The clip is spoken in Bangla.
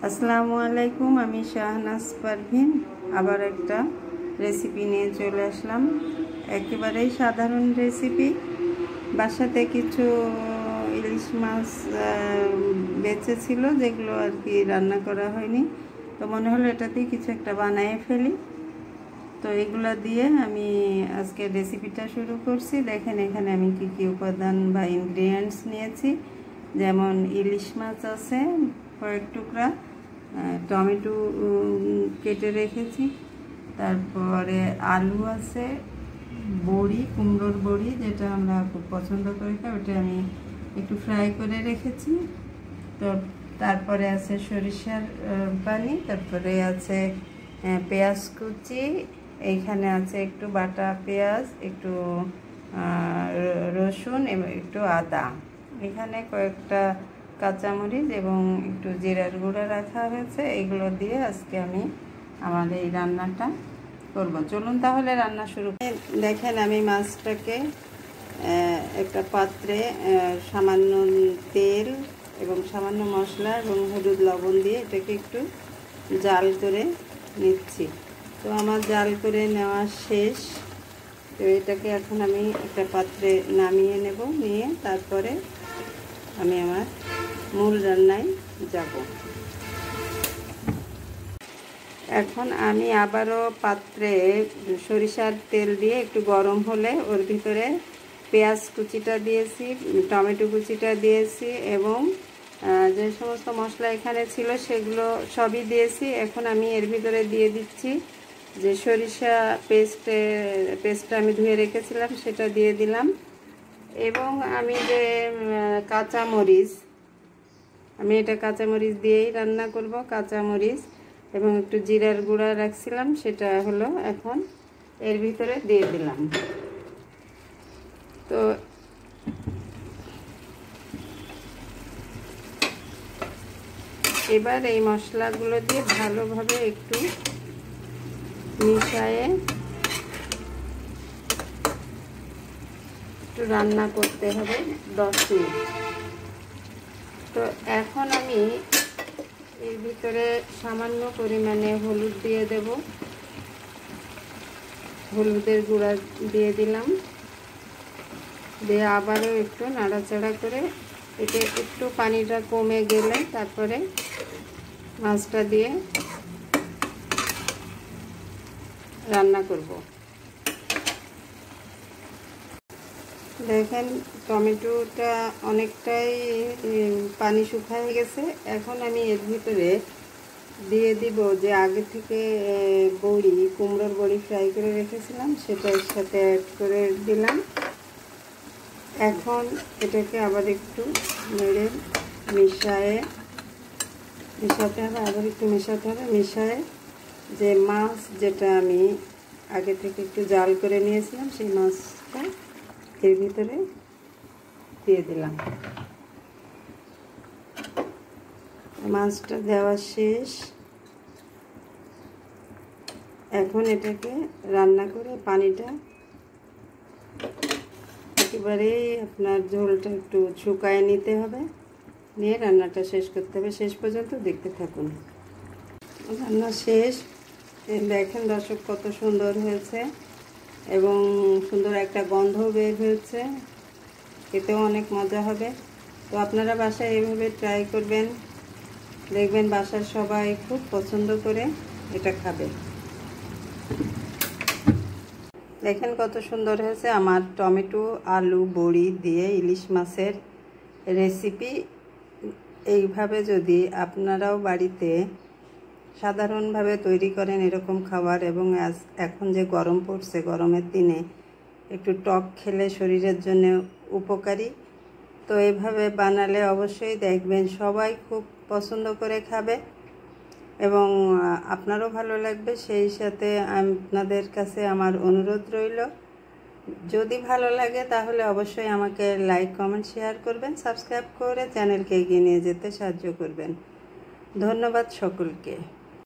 আসসালামু আলাইকুম, আমি শাহনাজ পারভিন আবার একটা রেসিপি নিয়ে চলে আসলাম। একেবারেই সাধারণ রেসিপি। বাসাতে কিছু ইলিশ মাছ বেঁচে ছিল, যেগুলো আর কি রান্না করা হয়নি, তো মনে হলো এটাতেই কিছু একটা বানিয়ে ফেলি। তো এগুলো দিয়ে আমি আজকে রেসিপিটা শুরু করছি। দেখেন এখানে আমি কি কি উপাদান বা ইনগ্রিডিয়েন্টস নিয়েছি। যেমন ইলিশ মাছ আছে কয়েক টুকরা, টমেটো কেটে রেখেছি, তারপরে আলু আছে, বড়ি, কুমড়োর বড়ি যেটা আমরা খুব পছন্দ করি, ওটা আমি একটু ফ্রাই করে রেখেছি। তো তারপরে আছে সরিষার পানি, তারপরে আছে পেঁয়াজ কুচি, এইখানে আছে একটু বাটা পেঁয়াজ, একটু রসুন এবং একটু আদা, এখানে কয়েকটা কাঁচামরিচ এবং একটু জিরার গুঁড়া রাখা হয়েছে। এগুলো দিয়ে আজকে আমি আমার এই রান্নাটা করব। চলুন তাহলে রান্না শুরু। দেখেন আমি মাছটাকে একটা পাত্রে সামান্য তেল এবং সামান্য মশলা এবং হলুদ লবণ দিয়ে এটাকে একটু জাল করে নিচ্ছি। তো আমার জাল করে নেওয়া শেষ। তো এটাকে এখন আমি একটা পাত্রে নামিয়ে নেব, নিয়ে তারপরে আমি আমার মূল রান্নায় যাব। এখন আমি আবারও পাত্রে সরিষার তেল দিয়ে একটু গরম হলে ওর ভিতরে পেঁয়াজ কুচিটা দিয়েছি, টমেটো কুচিটা দিয়েছি এবং যে সমস্ত মশলা এখানে ছিল সেগুলো সবই দিয়েছি। এখন আমি এর ভিতরে দিয়ে দিচ্ছি যে সরিষা পেস্টটা আমি ধুয়ে রেখেছিলাম, সেটা দিয়ে দিলাম। এবং আমি যে কাঁচামরিচ, আমি এটা কাঁচামরিচ দিয়েই রান্না করব। কাঁচামরিচ এবং একটু জিরার গুঁড়া রাখছিলাম, সেটা হলো এখন এর ভিতরে দিয়ে দিলাম। তো এবার এই মশলাগুলো দিয়ে ভালোভাবে একটু মিশিয়ে একটু রান্না করতে হবে 10 মিনিট। তো এখন আমি এর ভিতরে সামান্য পরিমাণে হলুদ দিয়ে দেব, হলুদের গুঁড়া দিয়ে দিলাম, দিয়ে আবারও একটু নাড়াচাড়া করে এটা একটু পানিটা কমে গেলে তারপরে মাছটা দিয়ে রান্না করব। দেখেন টমেটোটা অনেকটাই পানি শুকিয়ে গেছে। এখন আমি এর ভিতরে দিয়ে দিব যে আগে থেকে বড়ি, কুমড়োর বড়ি ফ্রাই করে রেখেছিলাম, সেটা এর সাথে অ্যাড করে দিলাম। এখন এটাকে আবার একটু নেড়ে মেশাতে হবে, আবার একটু মেশাতে হবে। মেশায় যে মাছ যেটা আমি আগে থেকে একটু জাল করে নিয়েছিলাম, সেই মাছটা এর ভিতরে দিয়ে দিলাম। মাছটা দেওয়া শেষ। এখন এটাকে রান্না করে পানিটা একেবারেই আপনার ঝোলটা একটু শুকায় নিতে হবে, নিয়ে রান্নাটা শেষ করতে হবে। শেষ পর্যন্ত দেখতে থাকুন। রান্না শেষ। দেখেন দর্শক কত সুন্দর হয়েছে এবং সুন্দর একটা গন্ধ বের হয়েছে, খেতেও অনেক মজা হবে। তো আপনারা বাসায় এইভাবে ট্রাই করবেন, দেখবেন বাসার সবাই খুব পছন্দ করে এটা খাবে। দেখেন কত সুন্দর হয়েছে আমার টমেটো আলু বড়ি দিয়ে ইলিশ মাছের রেসিপি। এইভাবে যদি আপনারাও বাড়িতে সাধারণভাবে তৈরি করেন এরকম খাবার, এবং এখন যে গরম পড়ছে, গরমের দিনে একটু টক খেলে শরীরের জন্য উপকারী। তো এইভাবে বানালে অবশ্যই দেখবেন সবাই খুব পছন্দ করে খাবে এবং আপনারও ভালো লাগবে। সেই সাথে আপনাদের কাছে আমার অনুরোধ রইল, যদি ভালো লাগে তাহলে অবশ্যই আমাকে লাইক, কমেন্ট, শেয়ার করবেন, সাবস্ক্রাইব করে চ্যানেলকে এগিয়ে নিয়ে যেতে সাহায্য করবেন। ধন্যবাদ সকলকে।